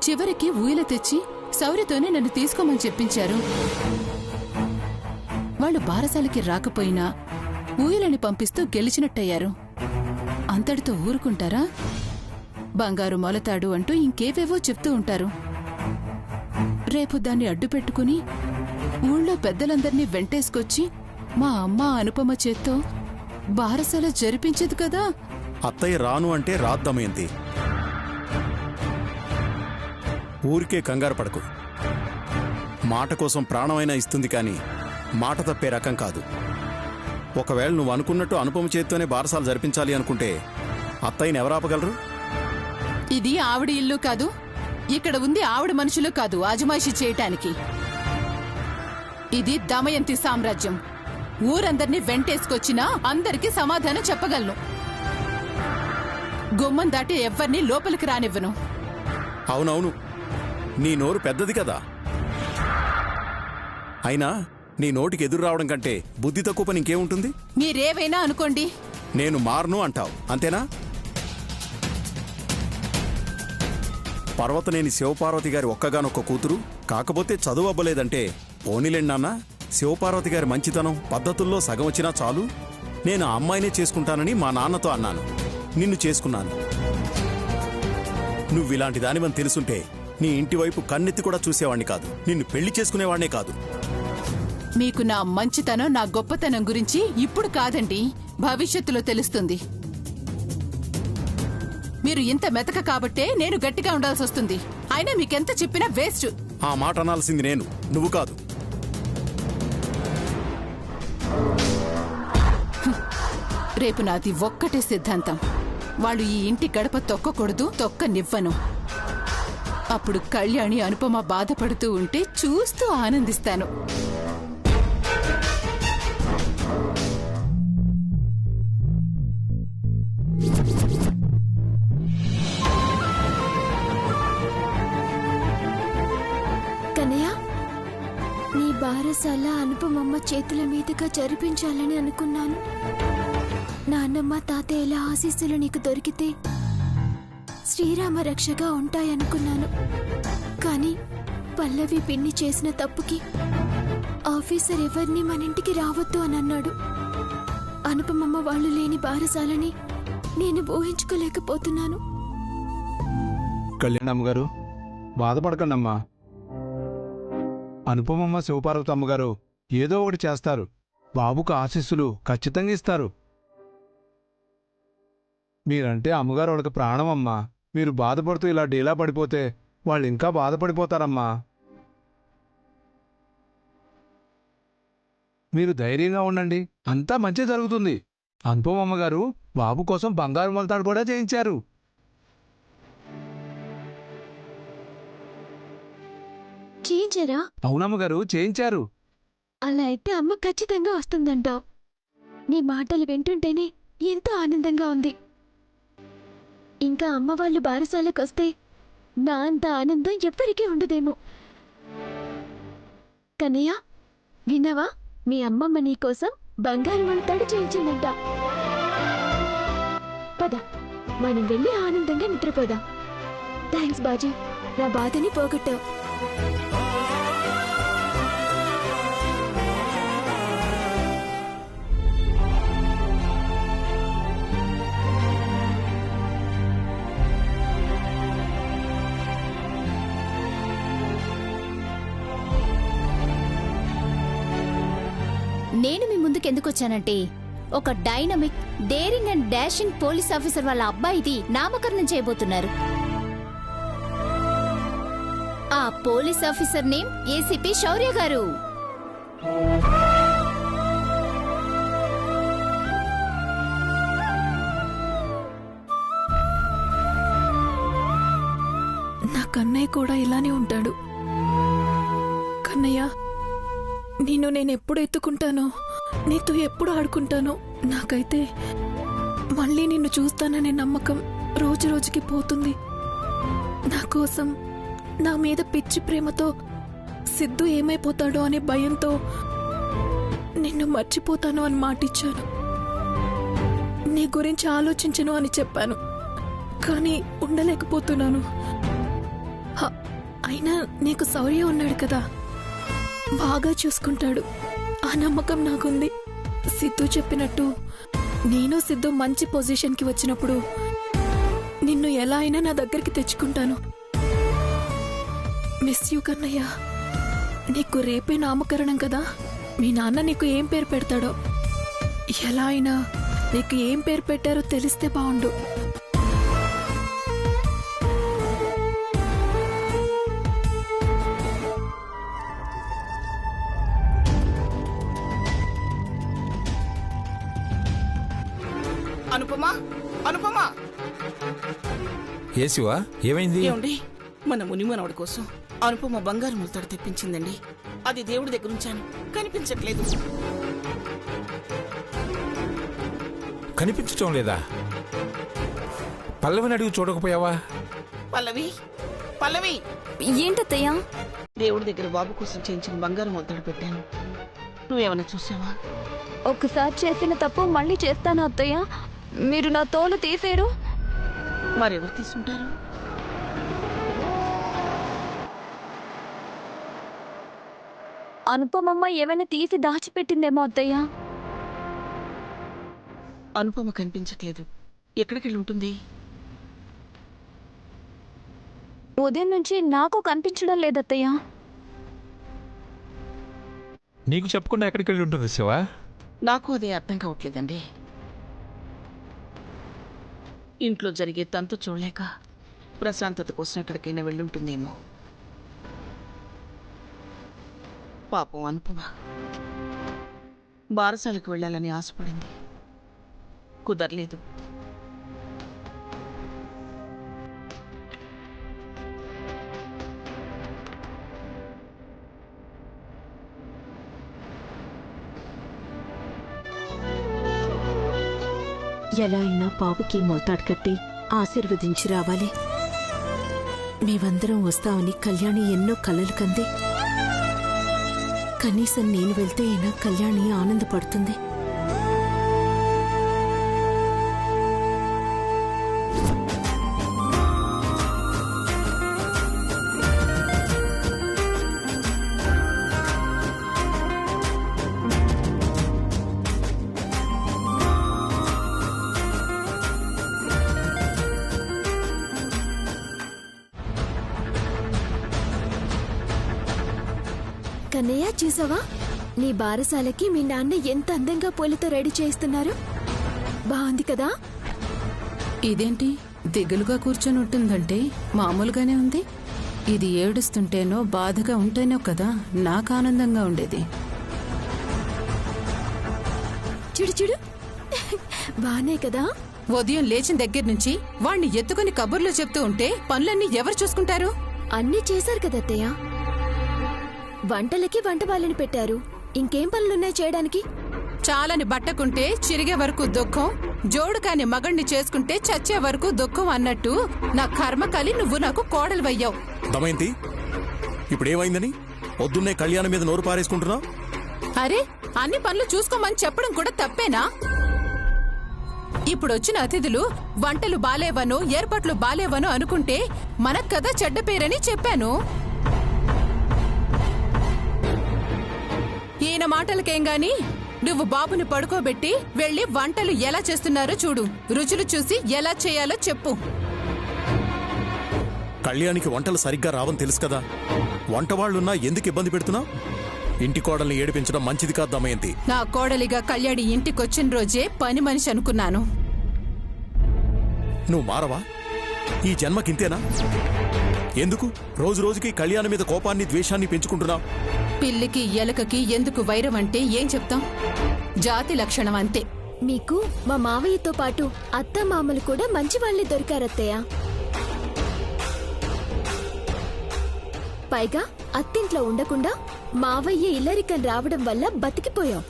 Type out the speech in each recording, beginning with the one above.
చివరికి ఊయల తెచ్చి శౌర్యతోనే నన్ను తీసుకోమని చెప్పించారు. వాళ్ళు బారసాలకి రాకపోయినా ఊయలని పంపిస్తూ గెలిచినట్టయ్యారు. అంతటితో ఊరుకుంటారా? బంగారు మొలతాడు అంటూ ఇంకేవేవో చెప్తూ ఉంటారు. రేపు దాన్ని అడ్డు పెట్టుకుని ఊళ్ళో పెద్దలందర్నీ వెంటేసుకొచ్చి మా అమ్మ అనుపమ చేత్తో బారసాల జరిపించదు కదా. అత్తయ్య రాను అంటే రాద్దమయంతి. ఊరికే కంగారు పడకు. మాట కోసం ప్రాణమైనా ఇస్తుంది కానీ మాట తప్పే రకం కాదు. ఒకవేళ నువ్వు అనుకున్నట్టు అనుపమ చేత్తోనే బారసాలు జరిపించాలి అనుకుంటే అత్తయ్యని ఎవరాపగలరు? ఇది ఆవిడ ఇల్లు కాదు, ఇక్కడ ఉంది ఆవిడ మనుషులు కాదు అజమాయిషి చేయటానికి. ఇది దమయంతి సామ్రాజ్యం. ఊరందర్నీ వెంటేసుకొచ్చినా అందరికీ సమాధానం చెప్పగలను. గుమ్మం దాటి ఎవ్వరినీ లోపలికి రానివ్వను. అవునవును, నీ నోరు పెద్దది కదా. అయినా నీ నోటికి ఎదురు రావడం కంటే బుద్ధి తక్కువ పని ఇంకేముంటుంది? మీరేవైనా అనుకోండి, నేను మారను అంటావు అంతేనా? పర్వతనేని శివపార్వతి గారి ఒక్కగానొక్క కూతురు. కాకపోతే చదువు అవ్వలేదంటే పోనీలేండి నాన్న, శివపార్వతి గారి మంచితనం పద్ధతుల్లో సగం వచ్చినా చాలు. నేను ఆ అమ్మాయినే చేసుకుంటానని మా నాన్నతో అన్నాను. నిన్ను చేసుకున్నాను. నువ్విలాంటి దానివని తెలుసుంటే నీ ఇంటి వైపు కన్నెత్తి కూడా చూసేవాణ్ణి కాదు, నిన్ను పెళ్లి చేసుకునేవాణ్ణే కాదు. మీకు నా మంచితనం నా గొప్పతనం గురించి ఇప్పుడు కాదండి, భవిష్యత్తులో తెలుస్తుంది. మీరు ఇంత మెతక కాబట్టే నేను గట్టిగా ఉండాల్సి వస్తుంది. అయినా మీకెంత చెప్పినా వేస్ట్. ఆ మాట అనాల్సింది నేను, నువ్వు కాదు. రేపు నాది ఒక్కటే సిద్ధాంతం. వాళ్ళు ఈ ఇంటి గడప తొక్కకూడదు, తొక్కనివ్వను. అప్పుడు కళ్యాణి అనుపమ బాధపడుతూ ఉంటే చూస్తూ ఆనందిస్తాను. కన్నయ్య, నీ బారసాల అనుపమమ్మ చేతుల మీదుగా జరిపించాలని అనుకున్నాను. నాన్నమ్మ తాతయ్యల ఆశీస్సులు నీకు దొరికితే శ్రీరామ రక్షగా ఉంటాయనుకున్నాను. కానీ పల్లవి పిన్ని చేసిన తప్పుకి ఆఫీసర్ ఎవరిని మన ఇంటికి రావద్దు అని అన్నాడు. అనుపమమ్మ వాళ్ళు లేని బారసాలని నేను ఊహించుకోలేకపోతున్నాను. కళ్యాణమ్మ గారు, బాధపడకండమ్మా. అనుపమమ్మ శివపార్వతి అమ్మగారు ఏదో ఒకటి చేస్తారు. బాబుకు ఆశీస్సులు ఖచ్చితంగా ఇస్తారు. మీరంటే అమ్మగారు వాళ్ళకి ప్రాణమమ్మా. మీరు బాధపడుతూ ఇలా డీలా పడిపోతే వాళ్ళు ఇంకా బాధపడిపోతారమ్మా. మీరు ధైర్యంగా ఉండండి, అంతా మంచి జరుగుతుంది. అనుపమమ్మ గారు బాబు కోసం బంగారు మొలతాడు కూడా చేయించారు. చేయించారా? అవునమ్మగారు, చేయించారు. అలా అయితే అమ్మ ఖచ్చితంగా వస్తుందంటావు. నీ మాటలు వింటుంటేనే ఎంతో ఆనందంగా ఉంది. ఇంకా అమ్మ వాళ్ళు బారసాలకొస్తే నా అంత ఆనందం ఎవ్వరికీ ఉండదేమో. కన్నయ్య, విన్నావా? మీ అమ్మమ్మ నీకోసం బంగారు మొలతాడు చేయించిందంట. పద, మనం వెళ్ళి ఆనందంగా నిద్రపోదాం. థ్యాంక్స్ బాజీ, నా బాధని పోగొట్టావు. నేను మీ ముందుకెందుకొచ్చానంటే, ఒక dynamic, daring and dashing police officer వాళ్ళ అబ్బాయిది నామకరణం చేయబోతున్నారు. ఆ పోలీస్ ఆఫీసర్ నేమ్ ఏసీపీ శౌర్య గారు. నా కన్నయ్య కూడా ఇలానే ఉంటాడు. కన్నయ్య, నిన్ను నేనెప్పుడు ఎత్తుకుంటానో, నీతో ఎప్పుడు ఆడుకుంటానో, నాకైతే మళ్ళీ నిన్ను చూస్తాననే నమ్మకం రోజు రోజుకి పోతుంది. నా కోసం, నా మీద పిచ్చి ప్రేమతో సిద్ధు ఏమైపోతాడో అనే భయంతో నిన్ను మర్చిపోతాను అని మాటిచ్చాను. నీ గురించి ఆలోచించను అని చెప్పాను. కానీ ఉండలేకపోతున్నాను. అయినా నీకు శౌర్య ఉన్నాడు కదా, బాగా చూసుకుంటాడు. ఆ నమ్మకం నాకుంది. సిద్ధు చెప్పినట్టు నేను సిద్ధు మంచి పొజిషన్కి వచ్చినప్పుడు నిన్ను ఎలా అయినా నా దగ్గరికి తెచ్చుకుంటాను. Miss you Kannayya. నీకు రేపే నామకరణం కదా, మీ నాన్న నీకు ఏం పేరు పెడతాడో, ఎలా అయినా నీకు ఏం పేరు పెట్టారో తెలిస్తే బాగుండు. అనుపమా, అనుపమా, ఏ శివా, ఏమైంది? ఏమండి, మన మునిమనవడి కోసం అనుపమ బంగారు ములతాడు తెప్పించిందండి. అది దేవుడి దగ్గర ఉంచాను, కనిపించట్లేదు. కనిపించటం లేదా? పల్లవిని అడిగి చూడకపోయావా? పల్లవి, పల్లవి, ఏంటత్తయ్యా? దేవుడి దగ్గర బాబు కోసం చేయించిన బంగారు ములతాడు పెట్టాను, నువ్వేమన్నా చూసావా? ఒకసారి చేసిన తప్పు మళ్ళీ చేస్తాను అత్తయ్య. మీరు నా తోలు తీసేరు. మరెవరు తీసుకుంటారు? అనుపమమ్మ ఏమైనా తీసి దాచిపెట్టిందేమో అత్తయ్య. అనుపమ కనిపించట్లేదు. ఎక్కడికెళ్ళి ఉంటుంది? ఉదయం నుంచి నాకు కనిపించడం లేదత్తయ్య. నీకు చెప్పకుండా ఎక్కడికి వెళ్ళి ఉంటుంది శివా? నాకు అదే అర్థం కావట్లేదండి. ఇంట్లో జరిగే తంతు చూడలేక ప్రశాంతత కోసం ఎక్కడికైనా వెళ్ళుంటుందేమో. పాపం అనుపమ బారసాలకు వెళ్ళాలని ఆశపడింది, కుదరలేదు. ఎలా అయినా బాబుకి మోతాడు కట్టి ఆశీర్వదించి రావాలి. మేమందరం వస్తామని కళ్యాణి ఎన్నో కలలు కంది. కనీసం నేను వెళ్తే అయినా కళ్యాణి ఆనందపడుతుంది. కన్నయ్య, చూసావా? నీ బారసాలకి మీ నాన్న ఎంత అందంగా పూలతో రెడీ చేస్తున్నారు. బాగుంది కదా? ఇదేంటి దిగులుగా కూర్చొని ఉంటుందంటే మామూలుగానే ఉంది. ఇది ఏడుస్తుంటేనో బాధగా ఉంటేనో కదా నాకు ఆనందంగా ఉండేది. చూడు చూడు, బానే కదా? ఉదయం లేచిన దగ్గర నుంచి వాణ్ణి ఎత్తుకుని కబుర్లు చెప్తూ ఉంటే పనులన్నీ ఎవరు చూసుకుంటారు? అన్నీ చేశారు కదా అత్తయ్య. వంటలకి వంట వాళ్ళని పెట్టారు. ఇంకేం పనులున్నాయి చేయడానికి? చాలని బట్టకుంటే చిరిగే వరకు దుఃఖం, జోడు కాని మగణ్ణి చేసుకుంటే చచ్చే వరకు దుఃఖం అన్నట్టు నా కర్మకాలి నువ్వు నాకు కోడలు వయ్యావు. దమయంతి, ఇప్పుడేమైందని పొద్దున్నే కళ్యాణం మీద నోరు పారేసుకుంటున్నావు? అరే, అన్ని పనులు చూసుకోమని చెప్పడం కూడా తప్పేనా? ఇప్పుడొచ్చిన అతిథులు వంటలు బాలేవనో ఏర్పాట్లు బాలేవనో అనుకుంటే మనకు కదా చెడ్డ పేరని చెప్పాను. ఈయన మాటలకేం గాని నువ్వు బాబుని పడుకోబెట్టి వెళ్లి వంటలు ఎలా చేస్తున్నారో చూడు. రుచులు చూసి ఎలా చేయాలో చెప్పు. కళ్యాణికి వంటలు సరిగ్గా రావని తెలుసు కదా, వంటవాళ్లున్నా ఎందుకు ఇబ్బంది పెడుతున్నావు? ఇంటి కోడల్ని ఏడిపించడం మంచిది కాదు దమయంతి. నా కోడలిగా కళ్యాణి ఇంటికొచ్చిన రోజే పని మనిషి అనుకున్నాను. నువ్వు మారవా? ఈ జన్మకింతేనా? ఎందుకు రోజు రోజుకి కళ్యాణి మీద కోపాన్ని ద్వేషాన్ని పెంచుకుంటున్నావు? పిల్లికి ఎలకకి ఎందుకు వైరం అంటే ఏం చెప్తాం? జాతి లక్షణం అంతే. మీకు మా మావయ్యతో పాటు అత్త మామలు కూడా మంచి వాళ్ళే దొరికారత్తయ్య. పైగా అత్తింట్లో ఉండకుండా మావయ్య ఇల్లరికం రావడం వల్ల బతికిపోయాం.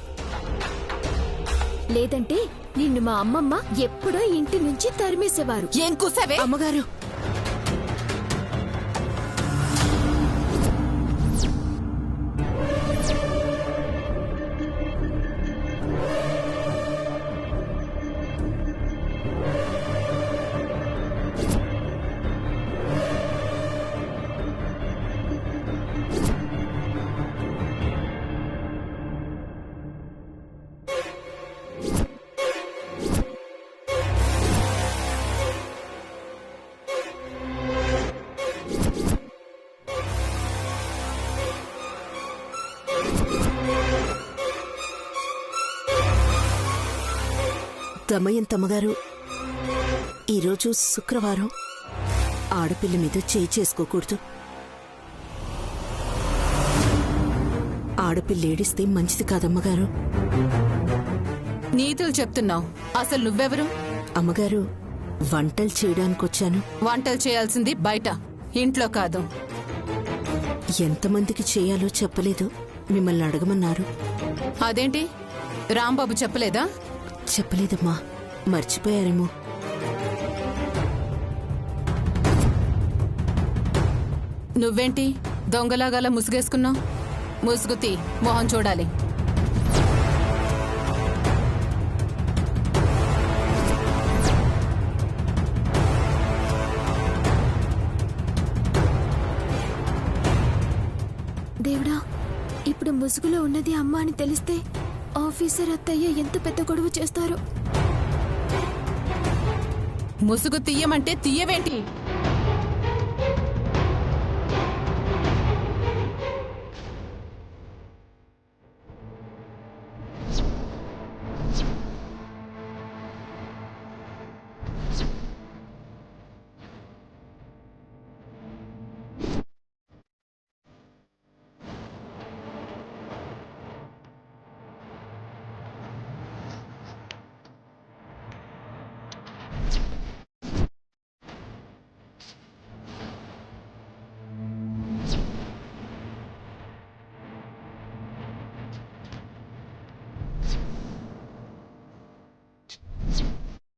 లేదంటే నిన్ను మా అమ్మమ్మ ఎప్పుడో ఇంటి నుంచి తరిమేసేవారు. ఏం కూసావే అమ్మగారు? దమయంతమ్మగారు, ఈరోజు శుక్రవారం. ఆడపిల్ల మీద చేయి చేసుకోకూడదు. ఆడపిల్ల ఏడిస్తే మంచిది కాదమ్మగారు. నీతులు చెప్తున్నావు. అసలు నువ్వెవరు? అమ్మగారు, వంటలు చేయడానికొచ్చాను. వంటలు చేయాల్సింది బయట, ఇంట్లో కాదు. ఎంతమందికి చేయాలో చెప్పలేదు, మిమ్మల్ని అడగమన్నారు. అదేంటి, రాంబాబు చెప్పలేదా? చెప్పలేదమ్మా, మర్చిపోయారేమో. నువ్వేంటి దొంగలాగాల ముసుగేసుకున్నావు? ముసుగుతి, మొహం చూడాలి. దేవుడా, ఇప్పుడు ముసుగులో ఉన్నది అమ్మ అని తెలిస్తే ఆఫీసర్ అత్తయ్య ఎంత పెద్ద గొడవ చేస్తారో. ముసుగు తీయమంటే తీయవేంటి?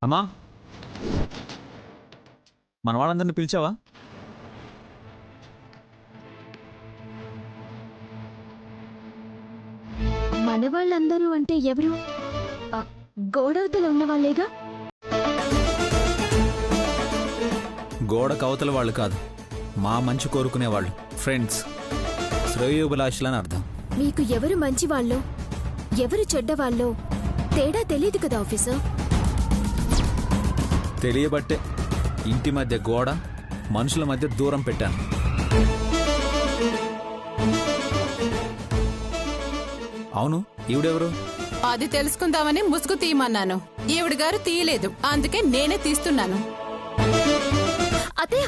అమ్మా, మన వాళ్ళందరినీ పిలిచావా? మన వాళ్ళందరూ అంటే ఎవరు? గోడవతలు ఉన్న వాళ్ళేగా. గోడ కవతల వాళ్ళు కాదు, మా మంచి కోరుకునేవాళ్ళు, ఫ్రెండ్స్, శ్రేయోభిలాషులని అర్థం. మీకు ఎవరు మంచి వాళ్ళో ఎవరు చెడ్డవాళ్ళో తేడా తెలియదు కదా ఆఫీసర్. తెలియబట్టే ఇంటి మధ్య గోడ, మనుషుల మధ్య దూరం పెట్టాను. అవును, ఈవిడెవరు? అది తెలుసుకుందామని ముసుగు తీయమన్నాను. ఈవిడ గారు తీయలేదు, అందుకే నేనే తీస్తున్నాను. అత్తయ్య,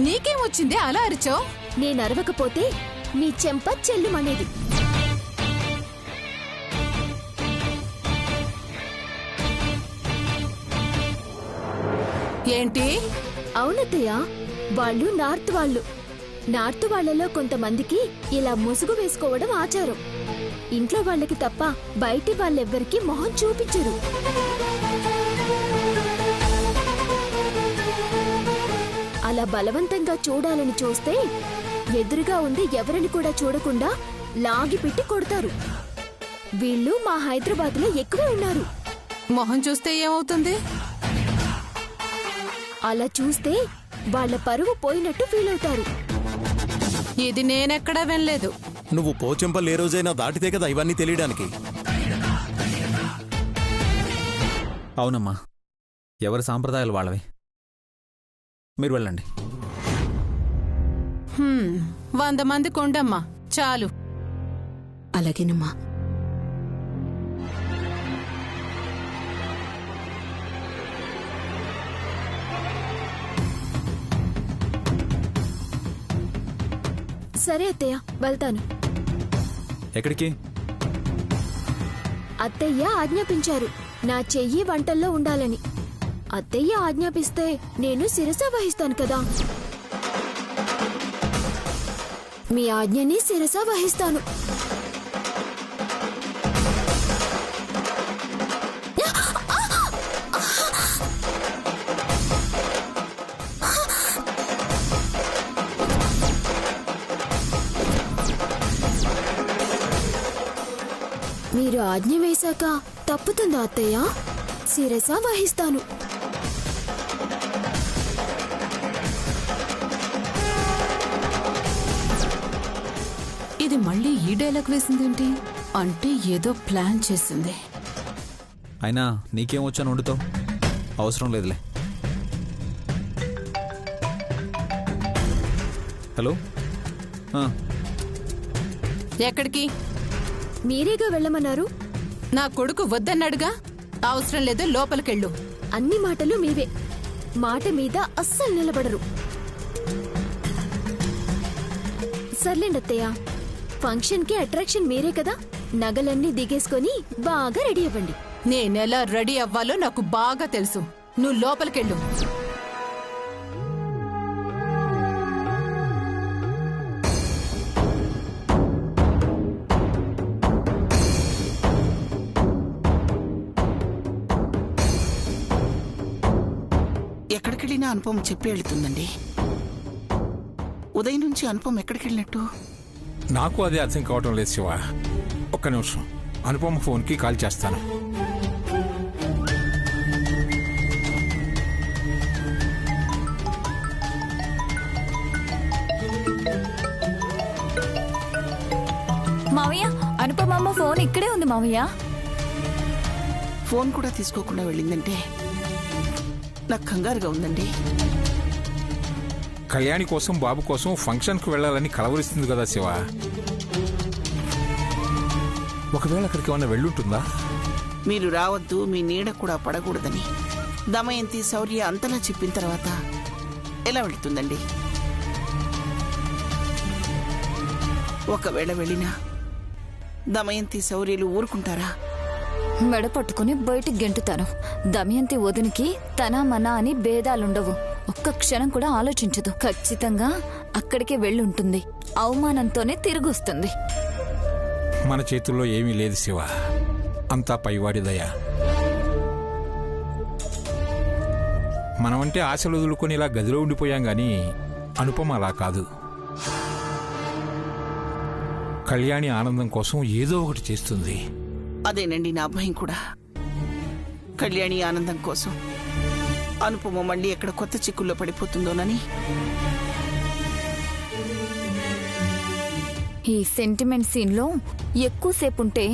నీకేం వచ్చింది అలా అరిచావు? నేను అరవకపోతే మీ చెంప చెల్లుమనేది. ఏంటి? అవునత్తయ్య, వాళ్ళు నార్త్ వాళ్ళు. నార్త్ వాళ్లలో కొంతమందికి ఇలా ముసుగు వేసుకోవడం ఆచారం. ఇంట్లో వాళ్ళకి తప్ప బయటి వాళ్ళెవ్వరికి మొహం చూపించరు. అలా బలవంతంగా చూడాలని చూస్తే ఎదురుగా ఉంది ఎవరిని కూడా చూడకుండా లాగి పెట్టి కొడతారు. వీళ్ళు మా హైదరాబాద్లో ఎక్కువే ఉన్నారు. మొహం చూస్తే ఏమవుతుంది? అలా చూస్తే వాళ్ళ పరువు పోయినట్టు ఫీల్ అవుతారు. ఇది నేనెక్కడా వినలేదు. నువ్వు పోచెంపలు ఏ రోజైనా దాటితే కదా ఇవన్నీ తెలియడానికి. అవునమ్మా, ఎవరి సాంప్రదాయాలు వాళ్ళవి. మీరు వెళ్ళండి. 100 మంది కొండమ్మా, చాలు. అలాగేనమ్మా. సరే అత్తయ్య, వెళ్తాను. ఎక్కడికి? అత్తయ్య ఆజ్ఞాపించారు నా చెయ్యి వంటల్లో ఉండాలని. అత్తయ్య ఆజ్ఞాపిస్తే నేను శిరస వహిస్తాను కదా. మీ ఆజ్ఞని శిరస వహిస్తాను. మీరు ఆజ్ఞ వేశాక తప్పుతుందా అత్తయ్య? శిరస వహిస్తాను. ఇది మళ్ళీ ఈ డైలాగ్ వేసిందేంటి? అంటే ఏదో ప్లాన్ చేసింది. అయినా నీకేం వచ్చాను వండుతావు? అవసరం లేదులే. హలో ఆ, ఎక్కడికి? మీరేగా వెళ్ళమన్నారు. నా కొడుకు వద్దన్నాడుగా. అవసరం లేదు, లోపలికెళ్ళు. అన్ని మాటలు మీవే, మాట మీద అస్సలు నిలబడరు. సర్లేండి అత్తయ్య, ఫంక్షన్కి అట్రాక్షన్ మీరే కదా. నగలన్నీ దిగేసుకొని బాగా రెడీ అవ్వండి. నేనెలా రెడీ అవ్వాలో నాకు బాగా తెలుసు. నువ్వు లోపలికెళ్ళు. ఎక్కడికెళ్ళినా అనుపమ చెప్పి వెళ్తుందండి. ఉదయం నుంచి అనుపమ ఎక్కడికెళ్ళినట్టు? నాకు అదే అర్థం కావటం లేదు శివ. ఒక్క నిమిషం, అనుపమ ఫోన్కి కాల్ చేస్తాను. మావయ్య, అనుపమమ్మ ఫోన్ ఇక్కడే ఉంది మావయ్య. ఫోన్ కూడా తీసుకోకుండా వెళ్ళిందంటే నాకు కంగారుగా ఉందండి. కళ్యాణి కోసం బాబు కోసం ఫంక్షన్కి వెళ్ళాలని కలవరిస్తుంది కదా శివ. ఒకవేళ అక్కడికి ఏమన్నా వెళ్ళుంటుందా? మీరు రావద్దు, మీ నీడ కూడా పడకూడదని దమయంతి శౌర్య అంతలా చెప్పిన తర్వాత ఎలా వెళ్తుందండి? ఒకవేళ వెళ్ళినా దమయంతి శౌర్యలు ఊరుకుంటారా? మెడ పట్టుకుని బయటికి గెంటుతాను. దమయంతి వదినికి తన మన అని భేదాలుండవు. ఒక్క క్షణం కూడా ఆలోచించదు. ఖచ్చితంగా అక్కడికే వెళ్ళుంటుంది. అవమానంతోనే తిరిగొస్తుంది. మన చేతుల్లో ఏమీ లేదు శివ, అంతా పైవాడి దయ. మనమంటే ఆశలు వదులుకొని ఇలా గదిలో ఉండిపోయాం గాని అనుపమ అలా కాదు. కళ్యాణి ఆనందం కోసం ఏదో ఒకటి చేస్తుంది. అదేనండి నా భయం కూడా. కళ్యాణి ఆనందం కోసం అనుపమ మళ్ళీ ఎక్కడ కొత్త చిక్కుల్లో పడిపోతుందోనని. ఈ సెంటిమెంట్ సీన్ లో ఎక్కువసేపు ఉంటే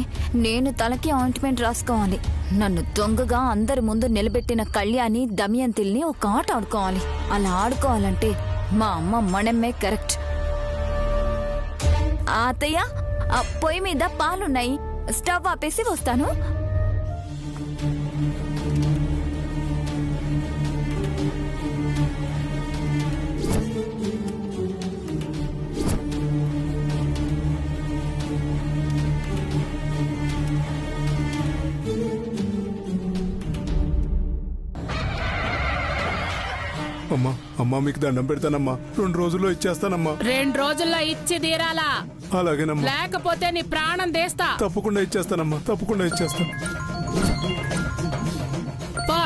నేను తలకి ఆయింట్మెంట్ రాసుకోవాలి. నన్ను దొంగగా అందరి ముందు నిలబెట్టిన కళ్యాణి దమయంతిల్ని ఒక ఆట ఆడుకోవాలి. అలా ఆడుకోవాలంటే మా అమ్మ మణమ్మే కరెక్ట్. అత్తయ్య, ఆ పొయ్యి మీద పాలున్నాయి, స్టవ్ ఆపేసి వస్తాను. అమ్మా అమ్మా, మీకు దండం పెడతానమ్మా. 2 రోజుల్లో ఇచ్చేస్తానమ్మా. 2 రోజుల్లో ఇచ్చి తీరాలా? అలాగేనమ్మా. లేకపోతే నీ ప్రాణం తీస్తా. తప్పకుండా ఇచ్చేస్తానమ్మా, తప్పకుండా ఇచ్చేస్తాను. పో.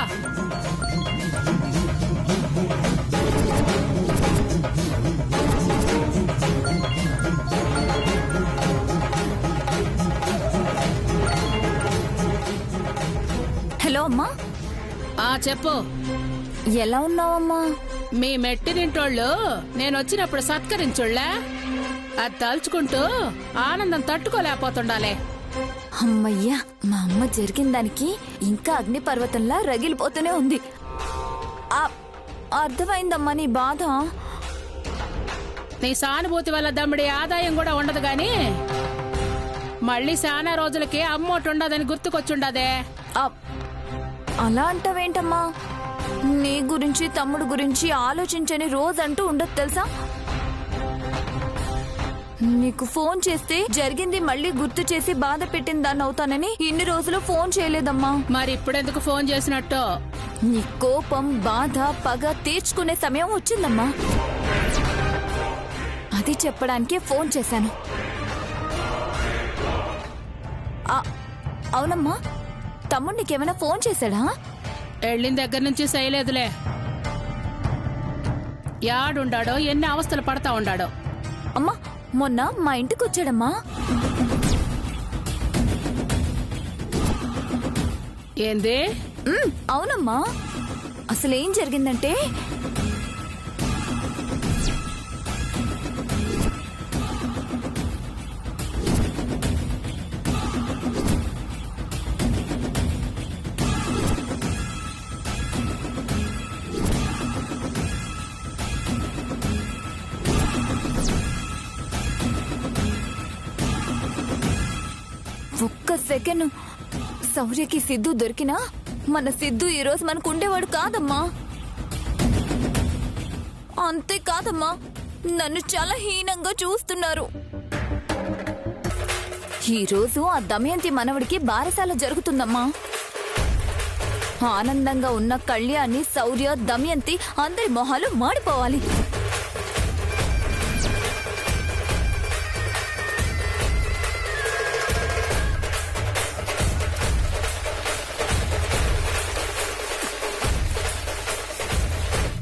హలో అమ్మా. చెప్పు. ఎలా ఉన్నావమ్మా? మీ మెట్టినింటోళ్ళు నేను వచ్చినప్పుడు సత్కరించుళ్ళే. అది తలుచుకుంటూ ఆనందం తట్టుకోలేకపోతుండాలే. అమ్మయ్యా, మా అమ్మ జరిగిన దానికి ఇంకా అగ్ని పర్వతంలా రగిలిపోతూనే ఉంది. అర్థమైందమ్మా నీ బాధ. నీ సానుభూతి వల్ల దమ్ముడి ఆదాయం కూడా ఉండదు గాని మళ్ళీ చాలా రోజులకి అమ్మోటి ఉండదని గుర్తుకొచ్చుండదే. అలా అంటావేంటమ్మా? నీ గురించి తమ్ముడు గురించి ఆలోచించని రోజంటూ ఉండదు తెలుసా? నీకు ఫోన్ చేస్తే జరిగింది మళ్ళీ గుర్తు చేసి బాధ పెట్టిన దాన్ని అవుతానని ఇన్ని రోజులు ఫోన్ చేయలేదమ్మా. మరి ఇప్పుడెందుకు ఫోన్ చేసినట్టు? నీ కోపం, బాధ, పగ తీర్చుకునే సమయం వచ్చిందమ్మా. అది చెప్పడానికే ఫోన్ చేశాను. అవునమ్మా, తమ్ముడు నీకేమైనా ఫోన్ చేశాడా? వెళ్ళిన దగ్గర నుంచి చేయలేదులే. యాడుండాడో, ఎన్ని అవస్థలు పడతా ఉండాడో. అమ్మా, మొన్న మా ఇంటికి వచ్చాడమ్మా. ఏంది? అవునమ్మా. అసలేం జరిగిందంటే ఒక్క సెకండ్ శౌర్యకి సిద్ధు దొరికినా మన సిద్ధు ఈరోజు మనకు ఉండేవాడు కాదమ్మా. అంతేకాదమ్మా, నన్ను చాలా హీనంగా చూస్తున్నారు. ఈరోజు ఆ దమయంతి మనవడికి బారసాల జరుగుతుందమ్మా. ఆనందంగా ఉన్న కళ్యాణి, శౌర్య, దమయంతి అందరి మొహాలు మాడిపోవాలి.